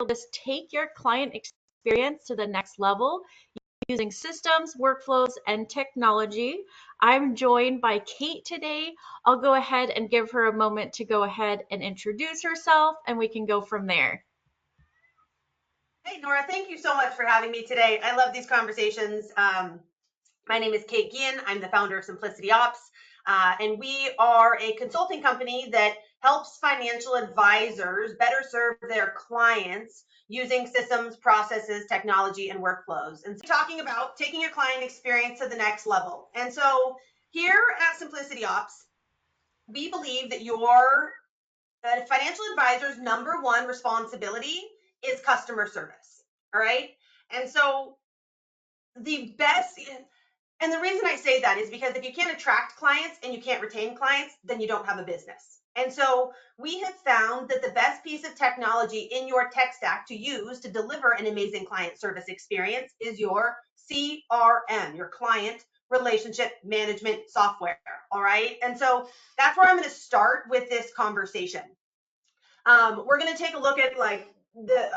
just take your client experience to the next level using systems, workflows, and technology. I'm joined by Kate today. I'll go ahead and give her a moment to go ahead and introduce herself, and we can go from there. Hey, Nora, thank you so much for having me today. I love these conversations. My name is Kate Guillen. I'm the founder of SimplicityOps, and we are a consulting company that helps financial advisors better serve their clients using systems, processes, technology, and workflows. And talking about taking your client experience to the next level. And so here at SimplicityOps, we believe that your financial advisor's number one responsibility is customer service. All right. And so the best, and the reason I say that is because if you can't attract clients and you can't retain clients, then you don't have a business. And so we have found that the best piece of technology in your tech stack to use to deliver an amazing client service experience is your CRM, your client relationship management software. All right. And so that's where I'm going to start with this conversation. We're going to take a look at like the,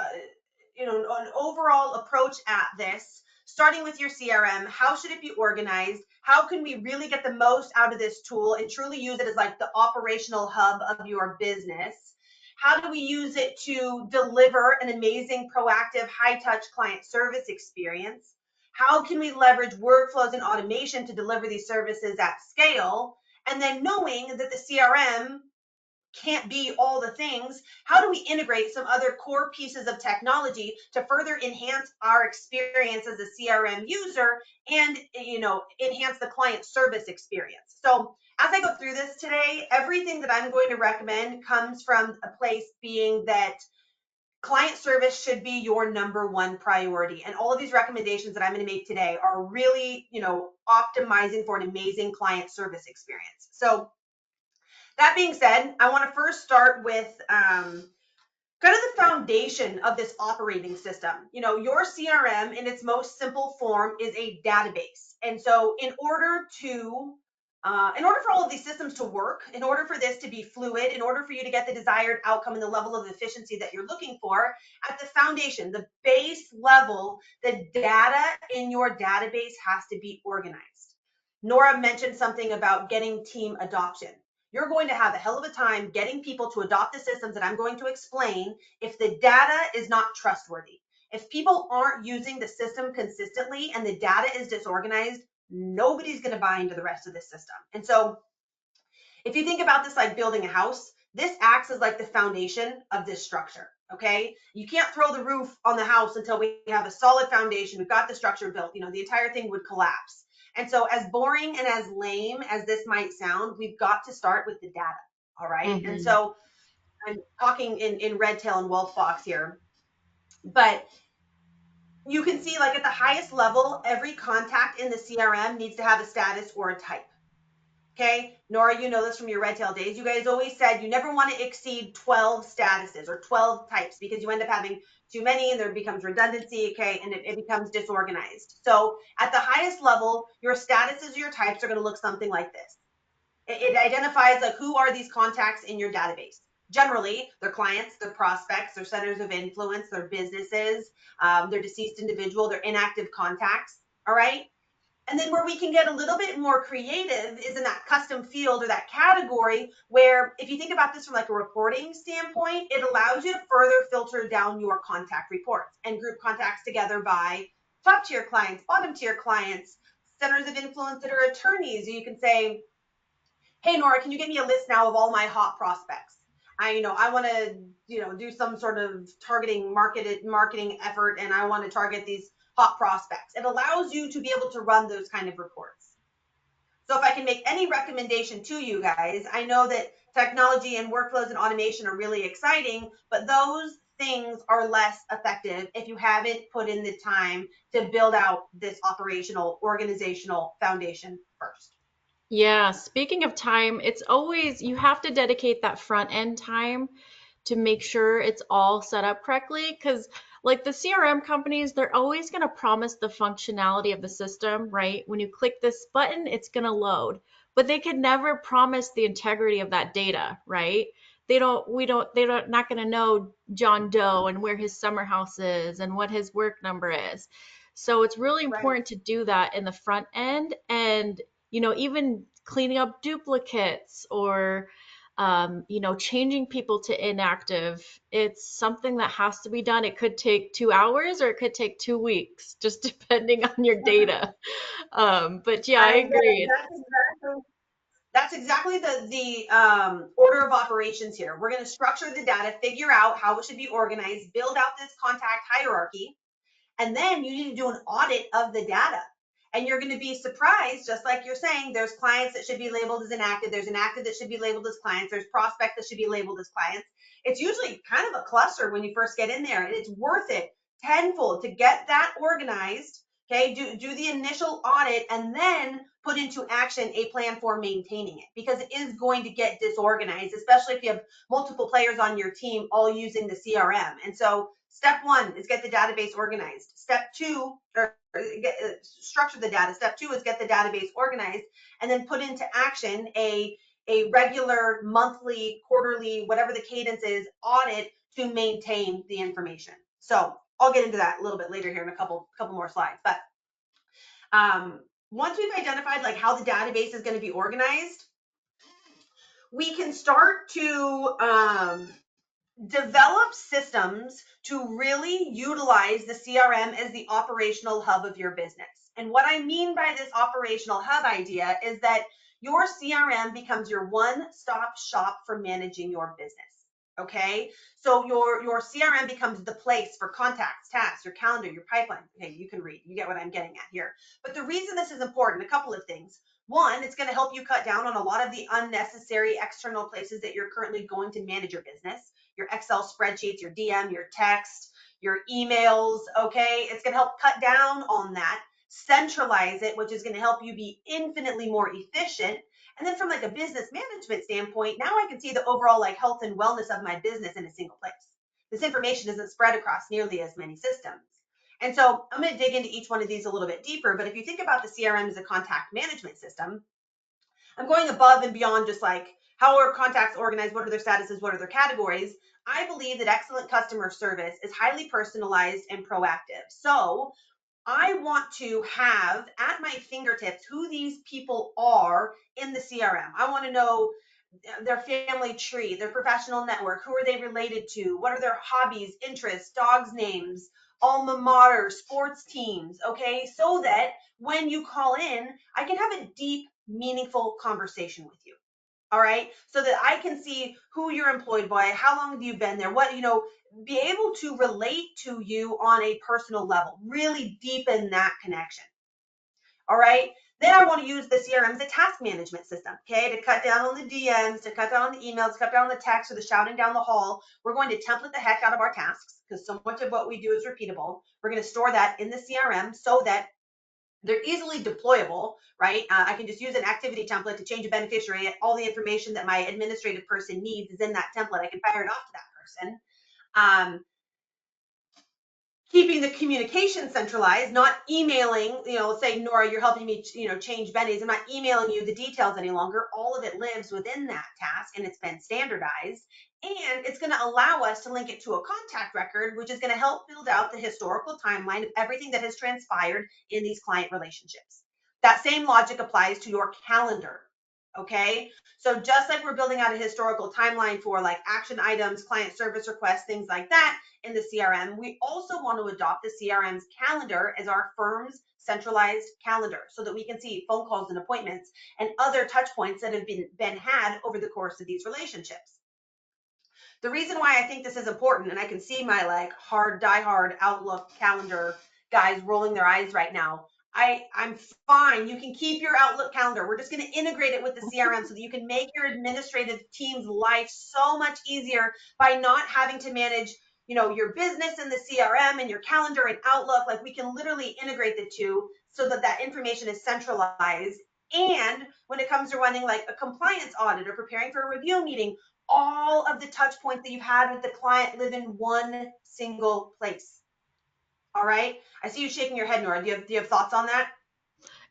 an overall approach at this, starting with your CRM. How should it be organized? How can we really get the most out of this tool and truly use it as like the operational hub of your business? How do we use it to deliver an amazing, proactive, high-touch client service experience? How can we leverage workflows and automation to deliver these services at scale? And then knowing that the CRM can't be all the things, how do we integrate some other core pieces of technology to further enhance our experience as a CRM user and, enhance the client service experience? So as I go through this today, everything that I'm going to recommend comes from a place being that client service should be your number one priority. And all of these recommendations that I'm going to make today are really, optimizing for an amazing client service experience. So that being said, I want to first start with kind of the foundation of this operating system. Your CRM in its most simple form is a database. And so in order for all of these systems to work, in order for this to be fluid, in order for you to get the desired outcome and the level of efficiency that you're looking for, at the foundation, the base level, the data in your database has to be organized. Nora mentioned something about getting team adoption. You're going to have a hell of a time getting people to adopt the systems that I'm going to explain if the data is not trustworthy. If people aren't using the system consistently and the data is disorganized, nobody's going to buy into the rest of the system. And so if you think about this like building a house, this acts as like the foundation of this structure. Okay. You can't throw the roof on the house until we have a solid foundation. We've got the structure built, the entire thing would collapse. And so as boring and as lame as this might sound, we've got to start with the data. All right. Mm-hmm. And so I'm talking in red tail and wolf fox here, but you can see like at the highest level, every contact in the CRM needs to have a status or a type. Okay. Nora, you know this from your red tail days. You guys always said you never want to exceed 12 statuses or 12 types because you end up having too many and there becomes redundancy, okay, and it becomes disorganized. So at the highest level, your statuses or your types are going to look something like this. It identifies like who are these contacts in your database. Generally, they're clients, they're prospects, they're centers of influence, they're businesses, they're deceased individual, they're inactive contacts, all right? And then where we can get a little bit more creative is in that custom field or that category where if you think about this from like a reporting standpoint, it allows you to further filter down your contact reports and group contacts together by top tier clients, bottom tier clients, centers of influence that are attorneys. You can say, hey, Nora, can you give me a list now of all my hot prospects? I want to, do some sort of targeting marketing effort and I want to target these hot prospects. It allows you to be able to run those kind of reports. So if I can make any recommendation to you guys, I know that technology and workflows and automation are really exciting, but those things are less effective if you haven't put in the time to build out this operational, organizational foundation first. Yeah, speaking of time, it's always, you have to dedicate that front end time to make sure it's all set up correctly. Because like the CRM companies, they're always going to promise the functionality of the system, right? When you click this button, it's going to load, but they can never promise the integrity of that data, right? they're not going to know John Doe and where his summer house is and what his work number is. So it's really Right. important to do that in the front end, and even cleaning up duplicates or changing people to inactive. It's something that has to be done. It could take 2 hours or it could take 2 weeks, just depending on your data. But yeah, I I get it. agree. That's exactly the order of operations here. We're going to structure the data, figure out how it should be organized, build out this contact hierarchy, and then you need to do an audit of the data. And you're going to be surprised, just like you're saying, there's clients that should be labeled as inactive. There's inactive that should be labeled as clients. There's prospect that should be labeled as clients. It's usually kind of a cluster when you first get in there, and it's worth it tenfold to get that organized. Okay, do the initial audit and then put into action a plan for maintaining it, because it is going to get disorganized, especially if you have multiple players on your team all using the CRM. And so step one is get the database organized. Step two, structure the data. Step two is get the database organized and then put into action a regular monthly, quarterly, whatever the cadence is, audit to maintain the information. So I'll get into that a little bit later here in a couple more slides. But once we've identified like how the database is going to be organized, we can start to develop systems to really utilize the CRM as the operational hub of your business. And what I mean by this operational hub idea is that your CRM becomes your one-stop shop for managing your business. Okay, so your CRM becomes the place for contacts, tasks, your calendar, your pipeline. Okay, you can read, you get what I'm getting at here. But the reason this is important, a couple of things. One, it's going to help you cut down on a lot of the unnecessary external places that you're currently going to manage your business, your Excel spreadsheets, your DM, your text, your emails. Okay, it's going to help cut down on that, centralize it, which is going to help you be infinitely more efficient. And then from like a business management standpoint, now I can see the overall like health and wellness of my business in a single place. This information isn't spread across nearly as many systems. And so I'm going to dig into each one of these a little bit deeper. But if you think about the CRM as a contact management system, I'm going above and beyond just like how are contacts organized, what are their statuses, what are their categories. I believe that excellent customer service is highly personalized and proactive. So I want to have at my fingertips who these people are in the CRM. I want to know their family tree, their professional network, who are they related to, what are their hobbies, interests, dogs' names, alma mater, sports teams, okay? So that when you call in, I can have a deep, meaningful conversation with you. All right, so that I can see who you're employed by, how long have you been there, what, be able to relate to you on a personal level, really deepen that connection. All right, then I want to use the CRM as a task management system, okay, to cut down on the DMs, to cut down on the emails, to cut down on the text or the shouting down the hall. We're going to template the heck out of our tasks because so much of what we do is repeatable. We're going to store that in the CRM so that they're easily deployable, right? I can just use an activity template to change a beneficiary. All the information that my administrative person needs is in that template. I can fire it off to that person. Keeping the communication centralized, not emailing, say, Nora, you're helping me, change bennies. I'm not emailing you the details any longer. All of it lives within that task and it's been standardized. And it's going to allow us to link it to a contact record, which is going to help build out the historical timeline of everything that has transpired in these client relationships. That same logic applies to your calendar. Okay, so just like we're building out a historical timeline for like action items, client service requests, things like that in the CRM, we also want to adopt the CRM's calendar as our firm's centralized calendar so that we can see phone calls and appointments and other touch points that have been had over the course of these relationships. The reason why I think this is important, and I can see my like diehard Outlook calendar guys rolling their eyes right now. I'm fine. You can keep your Outlook calendar. We're just going to integrate it with the CRM so that you can make your administrative team's life so much easier by not having to manage, your business in the CRM and your calendar and Outlook. Like we can literally integrate the two so that that information is centralized. And when it comes to running like a compliance audit or preparing for a review meeting, all of the touch points that you've had with the client live in one single place. All right. I see you shaking your head, Nora. Do you have thoughts on that?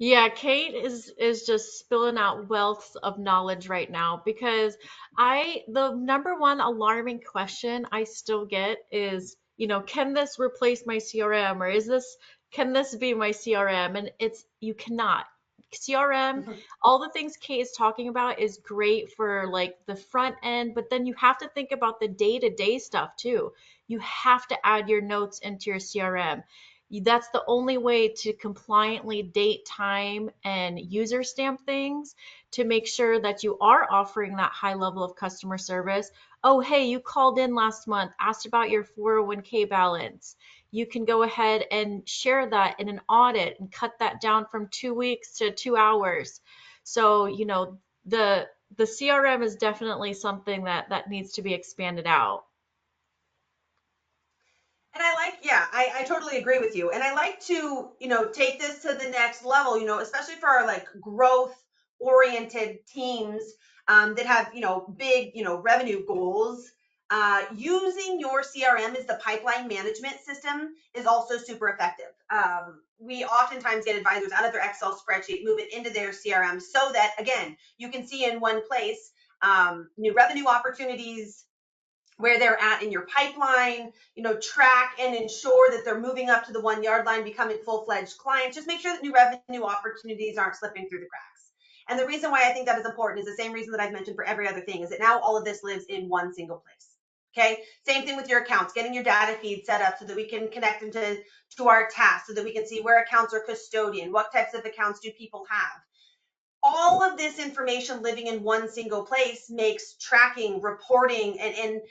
Yeah, Kate is just spilling out wealth of knowledge right now because the number one alarming question I still get is, can this replace my CRM, or can this be my CRM? And you cannot. CRM, all the things Kate is talking about is great for like the front end, but then you have to think about the day-to-day stuff too. You have to add your notes into your CRM. That's the only way to compliantly date, time, and user stamp things to make sure that you are offering that high level of customer service. Oh, hey, you called in last month, asked about your 401k balance. You can go ahead and share that in an audit and cut that down from 2 weeks to 2 hours. So, the CRM is definitely something that needs to be expanded out. And yeah, I totally agree with you. And I like to, take this to the next level, especially for our like growth oriented teams that have, big, revenue goals. Using your CRM as the pipeline management system is also super effective. We oftentimes get advisors out of their Excel spreadsheet, move it into their CRM so that, again, you can see in one place new revenue opportunities, where they're at in your pipeline, track and ensure that they're moving up to the 1 yard line, becoming full-fledged clients. Just make sure that new revenue opportunities aren't slipping through the cracks. And the reason why I think that is important is the same reason that I've mentioned for every other thing, is that now all of this lives in one single place. Okay. Same thing with your accounts, getting your data feed set up so that we can connect them to our tasks, so that we can see where accounts are custodian, what types of accounts do people have. All of this information living in one single place makes tracking, reporting, and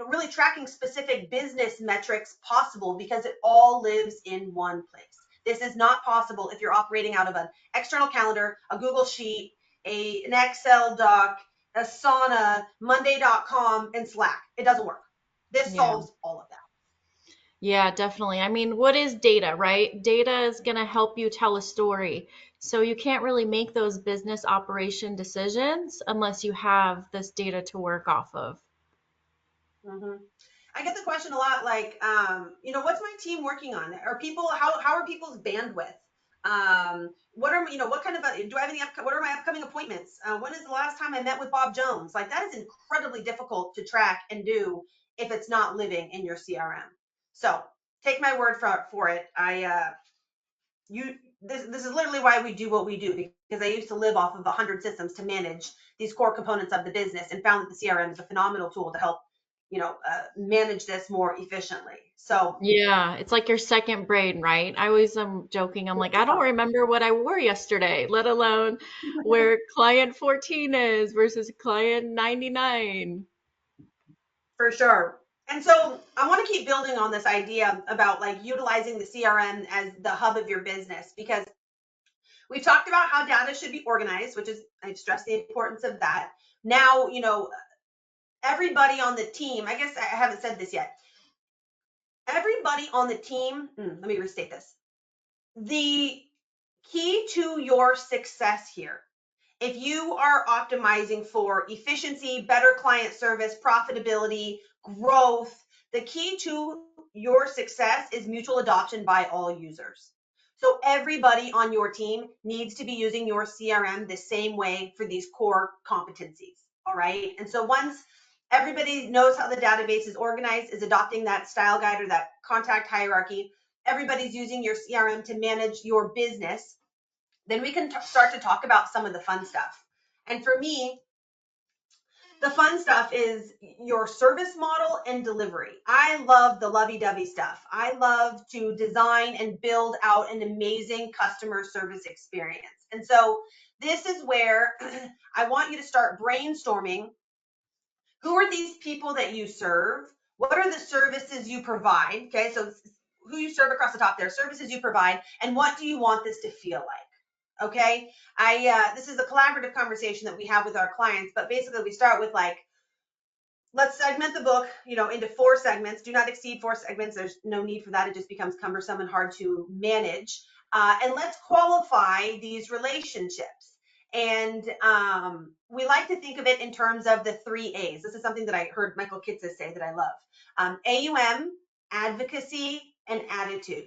really tracking specific business metrics possible, because it all lives in one place. This is not possible if you're operating out of an external calendar, a Google Sheet, an Excel doc, Asana, Monday.com, and Slack. It doesn't work. This Yeah. solves all of that. Yeah, definitely. I mean, what is data, right? Data is going to help you tell a story. So you can't really make those business operation decisions unless you have this data to work off of. hmm I get the question a lot, like, what's my team working on? Are people, how are people's bandwidth? What are, what kind of, do I have any, what are my upcoming appointments? When is the last time I met with Bob Jones? Like, that is incredibly difficult to track and do if it's not living in your CRM. So take my word for it. This is literally why we do what we do, because I used to live off of 100 systems to manage these core components of the business, and found that the CRM is a phenomenal tool to help manage this more efficiently. So Yeah, it's like your second brain, right? I always am joking. I'm like, I don't remember what I wore yesterday, let alone where client 14 is versus client 99. for sure. And so I want to keep building on this idea about like utilizing the CRM as the hub of your business, because we've talked about how data should be organized, which is, I've stressed the importance of that. Now, everybody on the team, I guess I haven't said this yet. Everybody on the team, let me restate this. The key to your success here, if you are optimizing for efficiency, better client service, profitability, growth, the key to your success is mutual adoption by all users. So everybody on your team needs to be using your CRM the same way for these core competencies. All right. And so once everybody knows how the database is organized, is adopting that style guide or that contact hierarchy, everybody's using your CRM to manage your business, then we can start to talk about some of the fun stuff. And for me, the fun stuff is your service model and delivery. I love the lovey-dovey stuff. I love to design and build out an amazing customer service experience. And so this is where I want you to start brainstorming. Who are these people that you serve? What are the services you provide? Okay, so who you serve across the top there, services you provide, and what do you want this to feel like? Okay, this is a collaborative conversation that we have with our clients, but basically we start with like, let's segment the book, into 4 segments. Do not exceed 4 segments. There's no need for that. It just becomes cumbersome and hard to manage. And let's qualify these relationships. And we like to think of it in terms of the 3 A's. This is something that I heard Michael Kitces say that I love. AUM, advocacy, and attitude.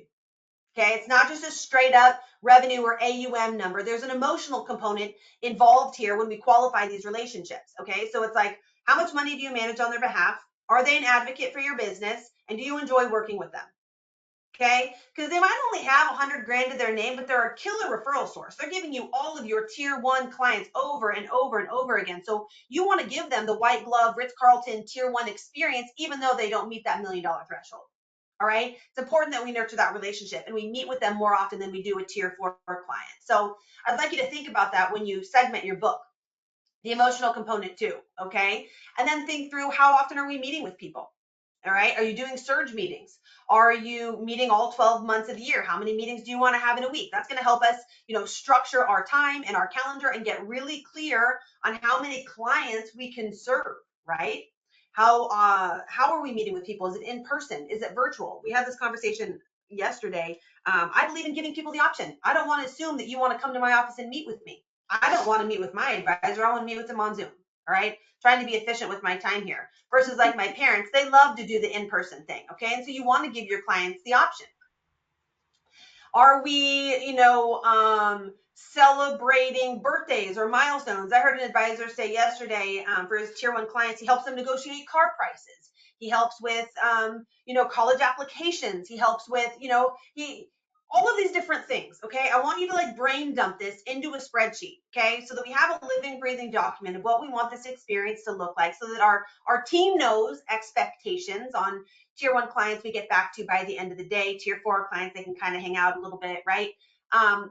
Okay, it's not just a straight up revenue or AUM number. There's an emotional component involved here when we qualify these relationships. Okay, so it's like, how much money do you manage on their behalf? Are they an advocate for your business? And do you enjoy working with them? Okay, because they might only have 100 grand to their name, but they're a killer referral source. They're giving you all of your tier one clients over and over and over again. So you want to give them the white glove Ritz-Carlton tier one experience, even though they don't meet that $1 million threshold. All right, it's important that we nurture that relationship and we meet with them more often than we do a tier 4 client. So I'd like you to think about that when you segment your book, the emotional component too. Okay, and then think through, how often are we meeting with people? All right, are you doing surge meetings? Are you meeting all 12 months of the year? How many meetings do you want to have in a week? That's going to help us, structure our time and our calendar and get really clear on how many clients we can serve, right? How are we meeting with people? Is it in person? Is it virtual? We had this conversation yesterday. I believe in giving people the option. I don't want to assume that you want to come to my office and meet with me. I don't want to meet with my advisor. I want to meet with them on Zoom. All right, trying to be efficient with my time here, versus like my parents, they love to do the in-person thing. Okay, and so you want to give your clients the option. Are we, celebrating birthdays or milestones? I heard an advisor say yesterday, for his tier 1 clients, he helps them negotiate car prices. He helps with, college applications. He helps with, all of these different things. Okay, I want you to like brain dump this into a spreadsheet. Okay, so that we have a living, breathing document of what we want this experience to look like, so that our team knows expectations on tier 1 clients we get back to by the end of the day. Tier 4 clients, they can kind of hang out a little bit, right?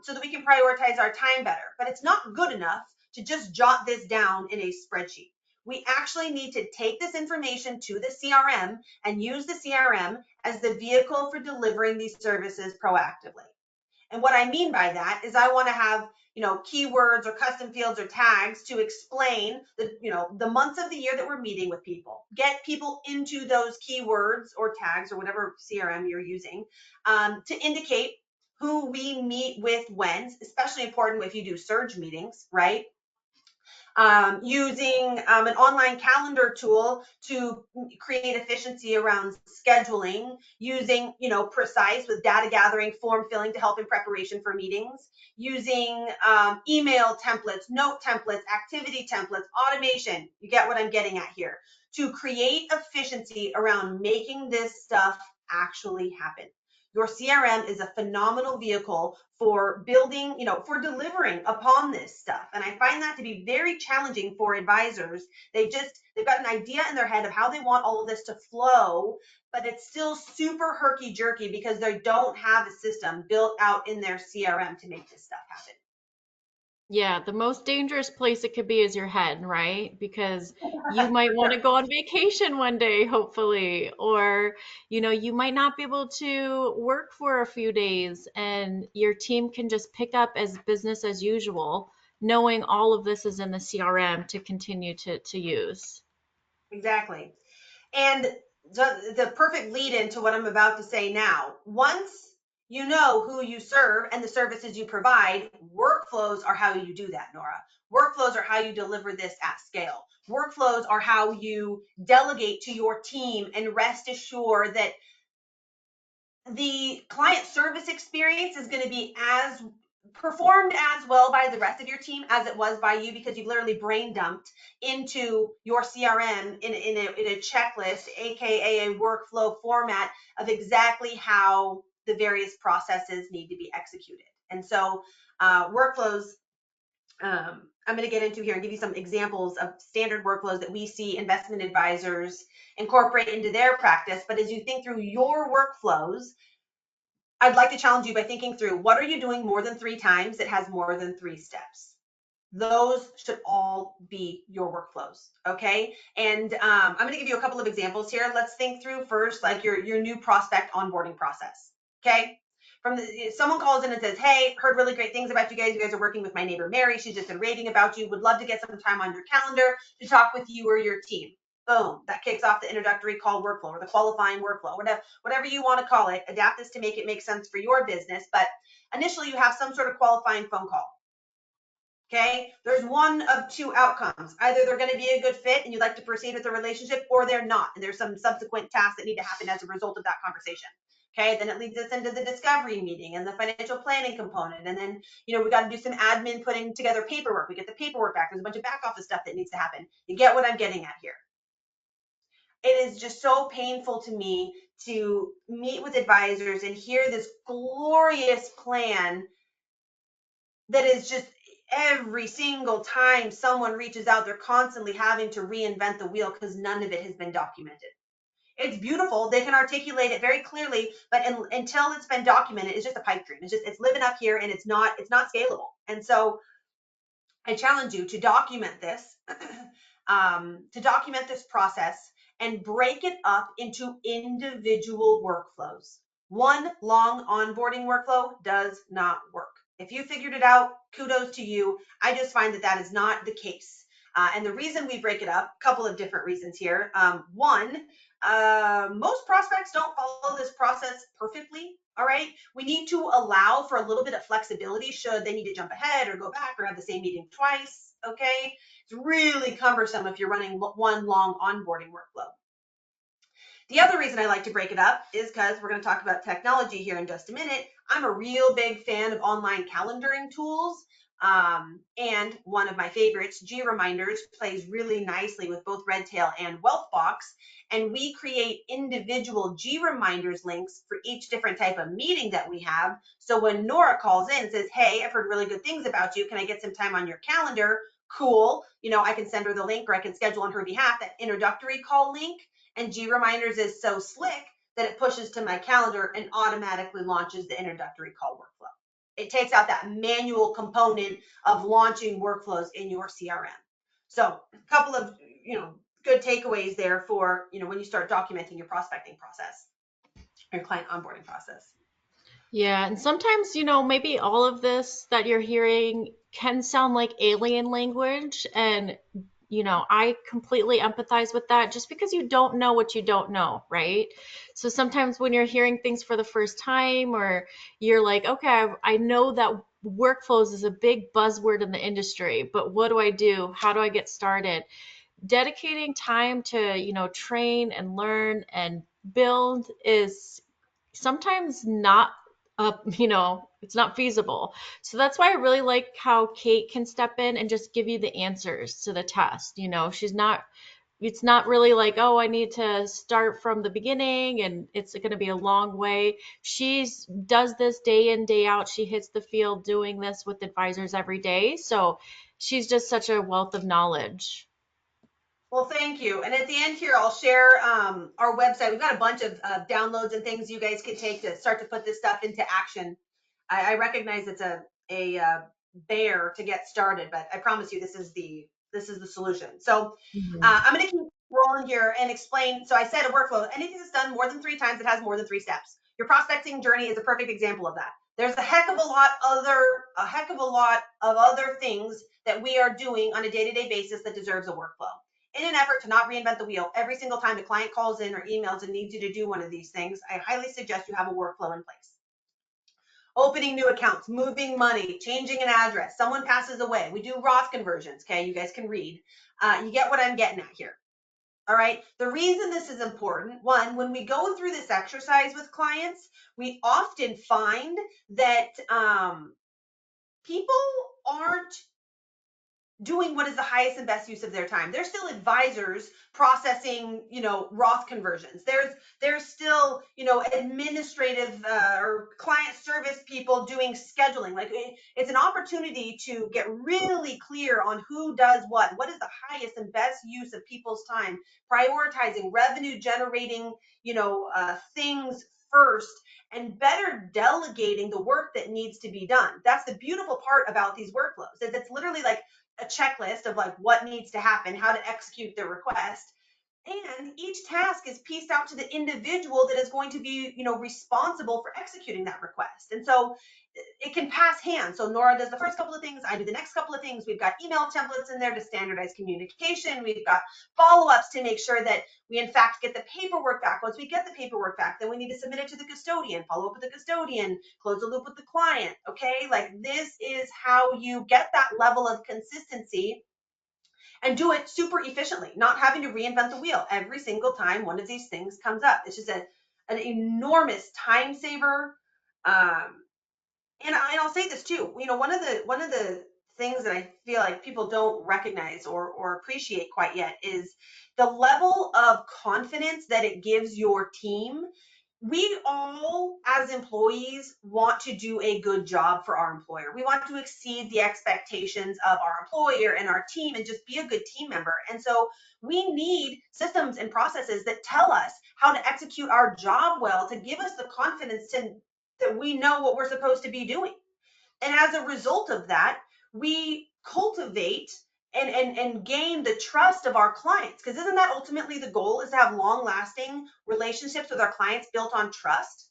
So that we can prioritize our time better. But it's not good enough to just jot this down in a spreadsheet. We actually need to take this information to the CRM and use the CRM as the vehicle for delivering these services proactively. And what I mean by that is I want to have, keywords or custom fields or tags to explain the months of the year that we're meeting with people. Get people into those keywords or tags or whatever CRM you're using, to indicate who we meet with when, especially important if you do surge meetings, right? Using an online calendar tool to create efficiency around scheduling, using, precise with data gathering, form filling to help in preparation for meetings, using email templates, note templates, activity templates, automation. You get what I'm getting at here, to create efficiency around making this stuff actually happen. Your CRM is a phenomenal vehicle for building, for delivering upon this stuff. And I find that to be very challenging for advisors. They've got an idea in their head of how they want all of this to flow, but it's still super herky jerky because they don't have a system built out in their CRM to make this stuff happen. Yeah, the most dangerous place it could be is your head, right? Because you might want to go on vacation one day, hopefully, or you might not be able to work for a few days and your team can just pick up as business as usual, knowing all of this is in the CRM to continue to use. Exactly. And the perfect lead into what I'm about to say now, once you know who you serve and the services you provide, workflows are how you do that, Nora. Workflows are how you deliver this at scale. Workflows are how you delegate to your team and rest assured that the client service experience is going to be as performed as well by the rest of your team as it was by you, because you've literally brain dumped into your CRM in a checklist, aka a workflow format of exactly how the various processes need to be executed. And so workflows, I'm going to get into here and give you some examples of standard workflows that we see investment advisors incorporate into their practice. But as you think through your workflows, I'd like to challenge you by thinking through, what are you doing more than 3 times that has more than 3 steps? Those should all be your workflows, okay? And I'm going to give you a couple of examples here. Let's think through first, like your new prospect onboarding process, okay? Someone calls in and says, hey, heard really great things about you guys. You guys are working with my neighbor Mary. She's just been raving about you. Would love to get some time on your calendar to talk with you or your team. Boom, that kicks off the introductory call workflow or the qualifying workflow, whatever you want to call it. Adapt this to make it make sense for your business. But initially, you have some sort of qualifying phone call. Okay, there's one of 2 outcomes. Either they're going to be a good fit and you'd like to proceed with the relationship, or they're not. And there's some subsequent tasks that need to happen as a result of that conversation. Okay, then it leads us into the discovery meeting and the financial planning component. And then, we got to do some admin putting together paperwork. We get the paperwork back. There's a bunch of back office stuff that needs to happen. You get what I'm getting at here. It is just so painful to me to meet with advisors and hear this glorious plan that is just every single time someone reaches out, they're constantly having to reinvent the wheel because none of it has been documented. It's beautiful. They can articulate it very clearly, but until it's been documented, it's just a pipe dream. It's living up here, and it's not scalable. And so I challenge you to document this, process and break it up into individual workflows. One long onboarding workflow does not work. If you figured it out, kudos to you. I just find that is not the case. And the reason we break it up, a couple of different reasons here. One, most prospects don't follow this process perfectly. All right. We need to allow for a little bit of flexibility should they need to jump ahead or go back or have the same meeting twice. Okay. It's really cumbersome if you're running one long onboarding workflow. The other reason I like to break it up is because we're going to talk about technology here in just a minute. I'm a real big fan of online calendaring tools. And one of my favorites, G-Reminders, plays really nicely with both Redtail and Wealthbox. And we create individual G-Reminders links for each different type of meeting that we have. So when Nora calls in and says, hey, I've heard really good things about you. Can I get some time on your calendar? Cool. I can send her the link, or I can schedule on her behalf that introductory call link. And G-Reminders is so slick that it pushes to my calendar and automatically launches the introductory call workflow. It takes out that manual component of launching workflows in your CRM. So a couple of, good takeaways there for, when you start documenting your prospecting process, your client onboarding process. Yeah, and sometimes, maybe all of this that you're hearing can sound like alien language. And, I completely empathize with that just because you don't know what you don't know, right? So sometimes when you're hearing things for the first time, or you're like, okay, I know that workflows is a big buzzword in the industry, but what do I do? How do I get started? Dedicating time to, train and learn and build is sometimes not it's not feasible. So that's why I really like how Kate can step in and just give you the answers to the test. It's not really like, oh, I need to start from the beginning and it's going to be a long way. She's does this day in, day out. She hits the field doing this with advisors every day. So she's just such a wealth of knowledge. Well, thank you. And at the end here, I'll share our website. We've got a bunch of downloads and things you guys can take to start to put this stuff into action. I recognize it's a bear to get started, but I promise you this is the solution. So I'm going to keep rolling here and explain. So I said a workflow. Anything that's done more than 3 times, it has more than 3 steps. Your prospecting journey is a perfect example of that. There's a heck of a lot of other things that we are doing on a day-to-day basis that deserves a workflow. In an effort to not reinvent the wheel, every single time a client calls in or emails and needs you to do one of these things, I highly suggest you have a workflow in place. Opening new accounts, moving money, changing an address, someone passes away. We do Roth conversions, okay? You guys can read. You get what I'm getting at here. All right. The reason this is important, one, when we go through this exercise with clients, we often find that people aren't doing what is the highest and best use of their time. They're still advisors processing, Roth conversions. There's still, administrative or client service people doing scheduling. Like it's an opportunity to get really clear on who does what is the highest and best use of people's time, prioritizing revenue generating, things first, and better delegating the work that needs to be done. That's the beautiful part about these workflows. It's literally like a checklist of like what needs to happen, how to execute the request. And each task is pieced out to the individual that is going to be, responsible for executing that request. And so it can pass hands. So Nora does the first couple of things, I do the next couple of things. We've got email templates in there to standardize communication. We've got follow-ups to make sure that we in fact get the paperwork back. Once we get the paperwork back, then we need to submit it to the custodian, follow up with the custodian, close the loop with the client. Okay, like this is how you get that level of consistency and do it super efficiently, not having to reinvent the wheel every single time one of these things comes up. It's just an enormous time saver. Um, and I'll say this too. One of the things that I feel like people don't recognize or appreciate quite yet is the level of confidence that it gives your team. We all, as employees, want to do a good job for our employer. We want to exceed the expectations of our employer and our team and just be a good team member. And so we need systems and processes that tell us how to execute our job well, to give us the confidence that we know what we're supposed to be doing. And as a result of that, we cultivate and gain the trust of our clients. Because isn't that ultimately the goal, is to have long lasting relationships with our clients built on trust?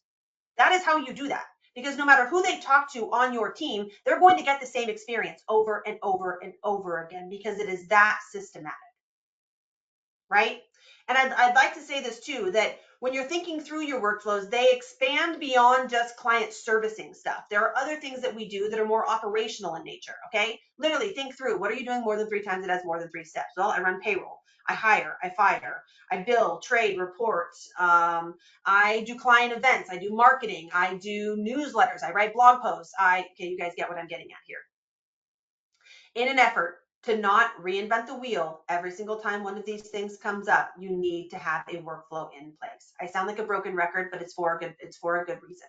That is how you do that. Because no matter who they talk to on your team, they're going to get the same experience over and over and over again because it is that systematic, right? And I'd like to say this too, that when you're thinking through your workflows, they expand beyond just client servicing stuff. There are other things that we do that are more operational in nature, okay? Literally think through, what are you doing more than 3 times that has more than 3 steps? Well, I run payroll, I hire, I fire, I bill, trade, reports, I do client events, I do marketing, I do newsletters, I write blog posts. Okay, you guys get what I'm getting at here. In an effort to not reinvent the wheel every single time one of these things comes up, you need to have a workflow in place. I sound like a broken record, but it's for a good reason.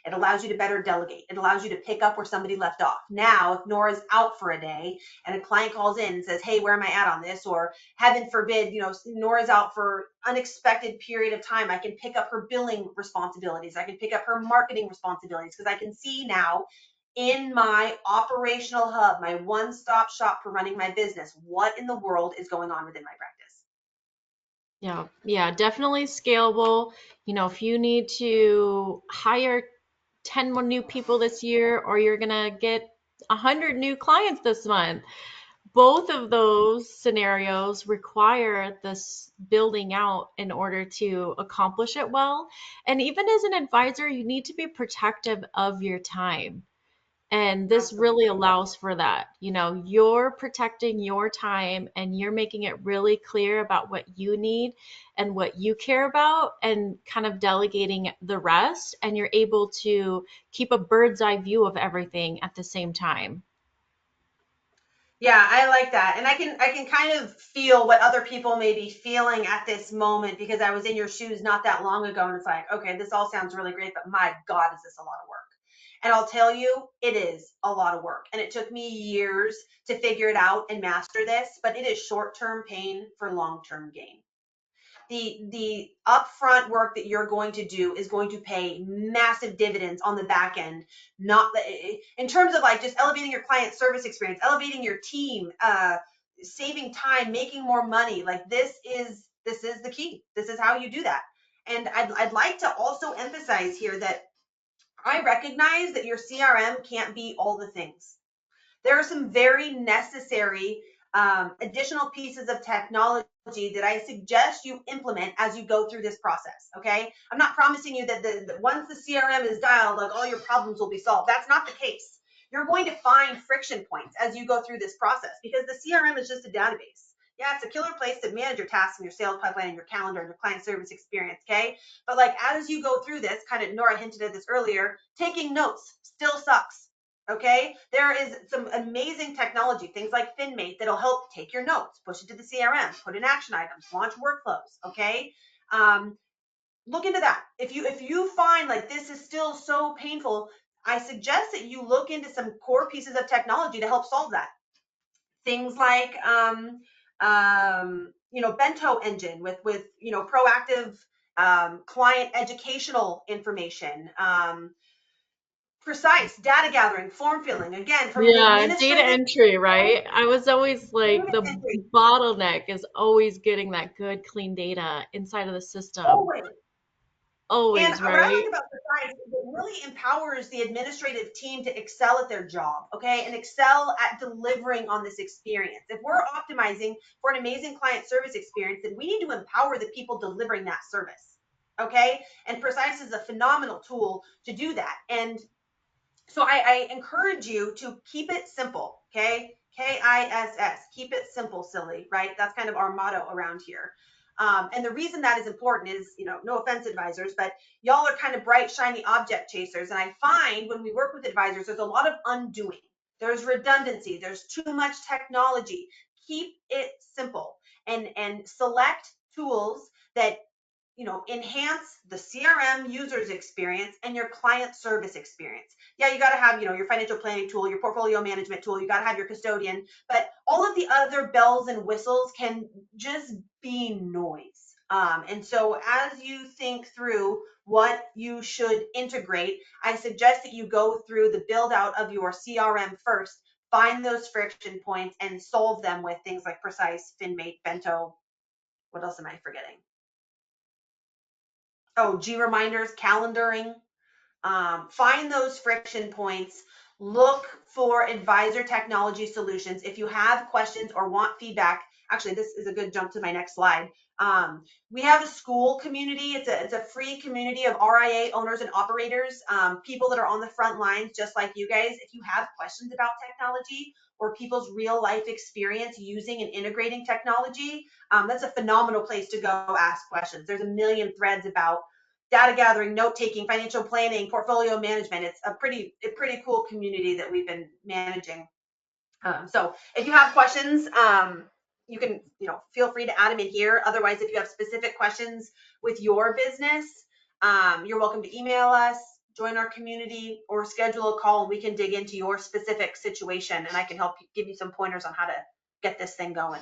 It allows you to better delegate. It allows you to pick up where somebody left off. Now, if Nora's out for a day and a client calls in and says, hey, where am I at on this? Or heaven forbid, Nora's out for unexpected period of time, I can pick up her billing responsibilities. I can pick up her marketing responsibilities because I can see now in my operational hub, my one-stop shop for running my business, what in the world is going on within my practice. Yeah, definitely scalable. If you need to hire 10 more new people this year, or you're gonna get 100 new clients this month, both of those scenarios require this building out in order to accomplish it well. And even as an advisor, you need to be protective of your time. And this really Absolutely. allows for that. You're protecting your time and you're making it really clear about what you need and what you care about and kind of delegating the rest. And you're able to keep a bird's eye view of everything at the same time. Yeah, I like that. And I can kind of feel what other people may be feeling at this moment because I was in your shoes not that long ago and it's like, okay, this all sounds really great, but my God, is this a lot of work? And I'll tell you, it is a lot of work. And it took me years to figure it out and master this, but it is short-term pain for long-term gain. The upfront work that you're going to do is going to pay massive dividends on the back end, not in terms of like just elevating your client service experience, elevating your team, saving time, making more money. Like this is the key. This is how you do that. And I'd like to also emphasize here that I recognize that your CRM can't be all the things. There are some very necessary additional pieces of technology that I suggest you implement as you go through this process. Okay, I'm not promising you that once the CRM is dialed, like all your problems will be solved. That's not the case. You're going to find friction points as you go through this process because the CRM is just a database. Yeah, it's a killer place to manage your tasks and your sales pipeline and your calendar and your client service experience. Okay, but like as you go through this, kind of Nora hinted at this earlier, taking notes still sucks. Okay, there is some amazing technology, things like FinMate, that'll help take your notes, push it to the CRM, put in action items, launch workflows. Okay, look into that. If you find like this is still so painful, I suggest that you look into some core pieces of technology to help solve that. Things like Bento engine with proactive client educational information. Precise data gathering, form filling, again, from an Yeah, data administrative entry, right? I was always like, data the entry. bottleneck is always getting that good, clean data inside of the system. Always. And Always, what I right? like about Precise is it really empowers the administrative team to excel at their job, okay, and excel at delivering on this experience. If we're optimizing for an amazing client service experience, then we need to empower the people delivering that service, okay? And Precise is a phenomenal tool to do that. And so I encourage you to keep it simple, okay? KISS, keep it simple, silly, right? That's kind of our motto around here. And the reason that is important is, no offense, advisors, but y'all are kind of bright, shiny object chasers. And I find when we work with advisors, there's a lot of undoing. There's redundancy. There's too much technology. Keep it simple and select tools that enhance the CRM user's experience and your client service experience. Yeah, you got to have, your financial planning tool, your portfolio management tool, you got to have your custodian, but all of the other bells and whistles can just be noise. And so as you think through what you should integrate, I suggest that you go through the build out of your CRM first, find those friction points and solve them with things like Precise, FinMate, Bento. What else am I forgetting? Oh, G reminders, calendaring. Find those friction points. Look for advisor technology solutions. If you have questions or want feedback, actually, this is a good jump to my next slide. We have a school community. It's a free community of RIA owners and operators, people that are on the front lines, just like you guys. If you have questions about technology or people's real life experience using and integrating technology, that's a phenomenal place to go ask questions. There's a million threads about data gathering, note taking, financial planning, portfolio management. It's a pretty cool community that we've been managing. So if you have questions, you can feel free to add them in here. Otherwise, if you have specific questions with your business, you're welcome to email us, join our community, or schedule a call and we can dig into your specific situation and I can help give you some pointers on how to get this thing going.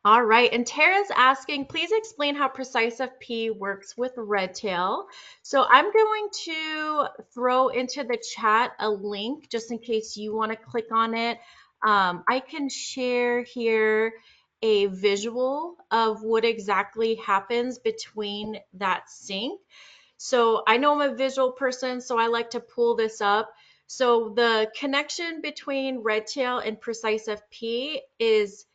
All right, and Tara's asking, please explain how Precise FP works with Redtail. So I'm going to throw into the chat a link just in case you want to click on it. I can share here a visual of what exactly happens between that sync. So I know I'm a visual person, so I like to pull this up. So the connection between Redtail and Precise FP is,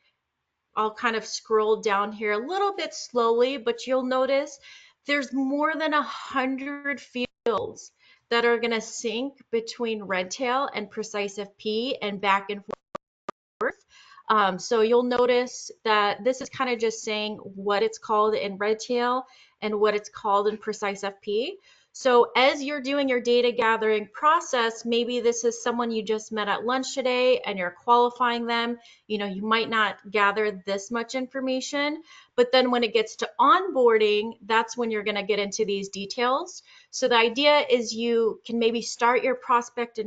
I'll kind of scroll down here a little bit slowly, but you'll notice there's more than 100 fields that are going to sync between Redtail and Precise FP and back and forth. So you'll notice that this is kind of just saying what it's called in Redtail and what it's called in Precise FP. So as you're doing your data gathering process, maybe this is someone you just met at lunch today and you're qualifying them. You might not gather this much information, but then when it gets to onboarding, that's when you're going to get into these details. So the idea is you can maybe start your prospect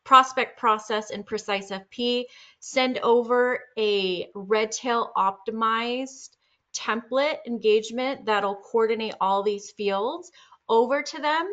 process in Precise FP, send over a Redtail optimized template engagement that'll coordinate all these fields over to them.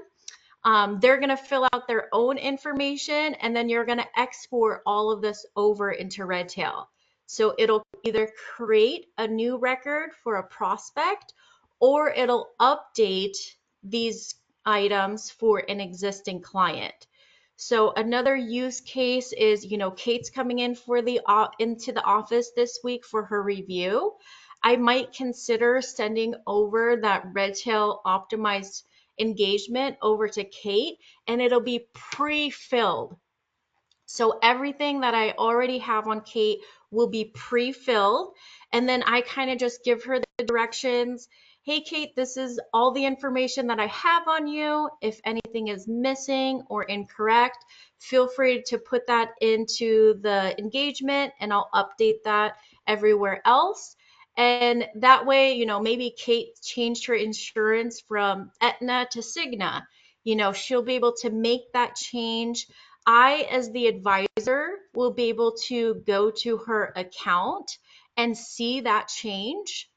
They're going to fill out their own information and then you're going to export all of this over into Redtail. So it'll either create a new record for a prospect or it'll update these items for an existing client. So another use case is, Kate's coming in for into the office this week for her review. I might consider sending over that Redtail optimized engagement over to Kate and it'll be pre-filled. So everything that I already have on Kate will be pre-filled. And then I kind of just give her the directions. Hey, Kate, this is all the information that I have on you. If anything is missing or incorrect, feel free to put that into the engagement and I'll update that everywhere else. And that way, maybe Kate changed her insurance from Aetna to Cigna. She'll be able to make that change. I, as the advisor, will be able to go to her account and see that change.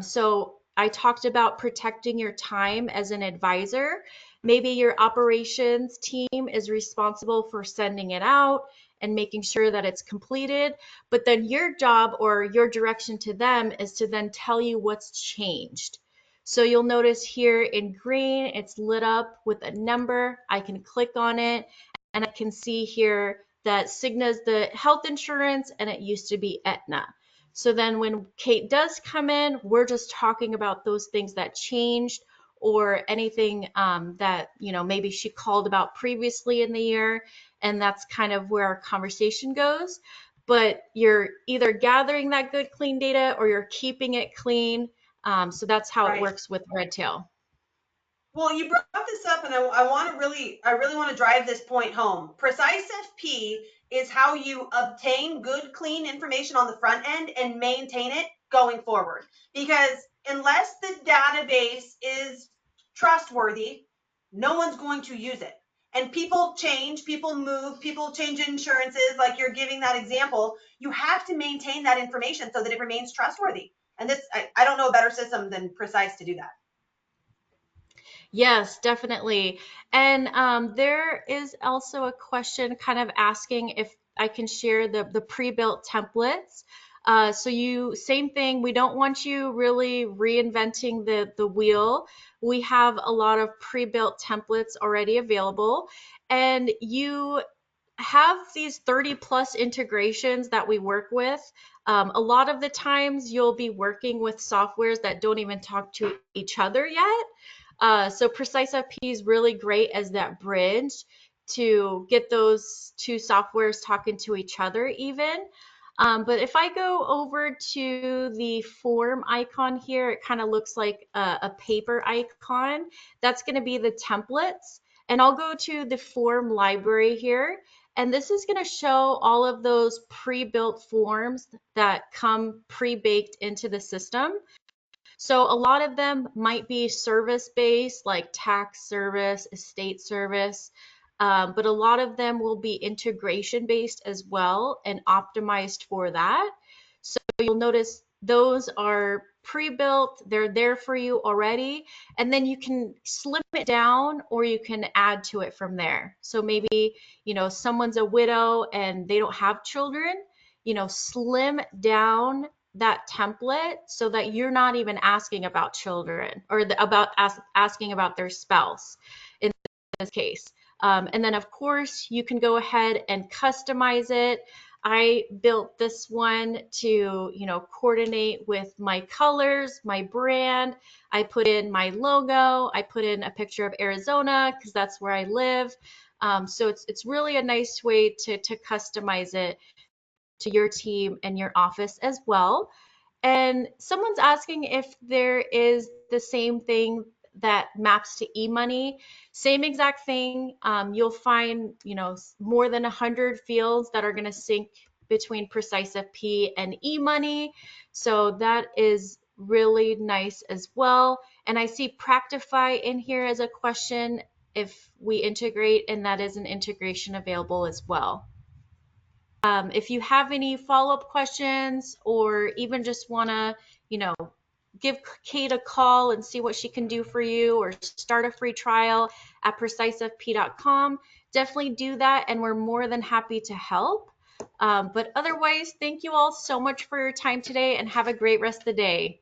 So I talked about protecting your time as an advisor. Maybe your operations team is responsible for sending it out and making sure that it's completed. But then your job or your direction to them is to then tell you what's changed. So you'll notice here in green, it's lit up with a number. I can click on it and I can see here that Cigna's the health insurance and it used to be Aetna. So then when Kate does come in, we're just talking about those things that changed or anything that, maybe she called about previously in the year. And that's kind of where our conversation goes. but you're either gathering that good clean data or you're keeping it clean. So that's how it Right. works with Redtail. Well, you brought this up, and I really want to drive this point home. Precise FP is how you obtain good, clean information on the front end and maintain it going forward. Because unless the database is trustworthy, no one's going to use it. And people change, people move, people change insurances, like you're giving that example. You have to maintain that information so that it remains trustworthy. And I don't know a better system than Precise to do that. Yes, definitely. And there is also a question kind of asking if I can share the pre-built templates. So same thing, we don't want you really reinventing the wheel. We have a lot of pre-built templates already available, and you have these 30 plus integrations that we work with. A lot of the times you'll be working with softwares that don't even talk to each other yet. So Precise FP is really great as that bridge to get those two softwares talking to each other even. But if I go over to the form icon here, it kind of looks like a paper icon. That's going to be the templates. And I'll go to the form library here. And this is going to show all of those pre-built forms that come pre-baked into the system. So a lot of them might be service-based, like tax service, estate service, but a lot of them will be integration-based as well and optimized for that. So you'll notice those are pre-built, they're there for you already, and then you can slim it down or you can add to it from there. So maybe, someone's a widow and they don't have children, slim down that template so that you're not even asking about children or asking about their spouse in this case. And then of course you can go ahead and customize it. I built this one to, coordinate with my colors, my brand. I put in my logo. I put in a picture of Arizona because that's where I live. So it's really a nice way to customize it to your team and your office as well. And someone's asking if there is the same thing that maps to e-money. Same exact thing. You'll find, more than 100 fields that are going to sync between Precise FP and e-money. So that is really nice as well. And I see Practify in here as a question if we integrate, and that is an integration available as well. If you have any follow-up questions or even just want to, give Kate a call and see what she can do for you or start a free trial at precisefp.com, definitely do that and we're more than happy to help. But otherwise, thank you all so much for your time today and have a great rest of the day.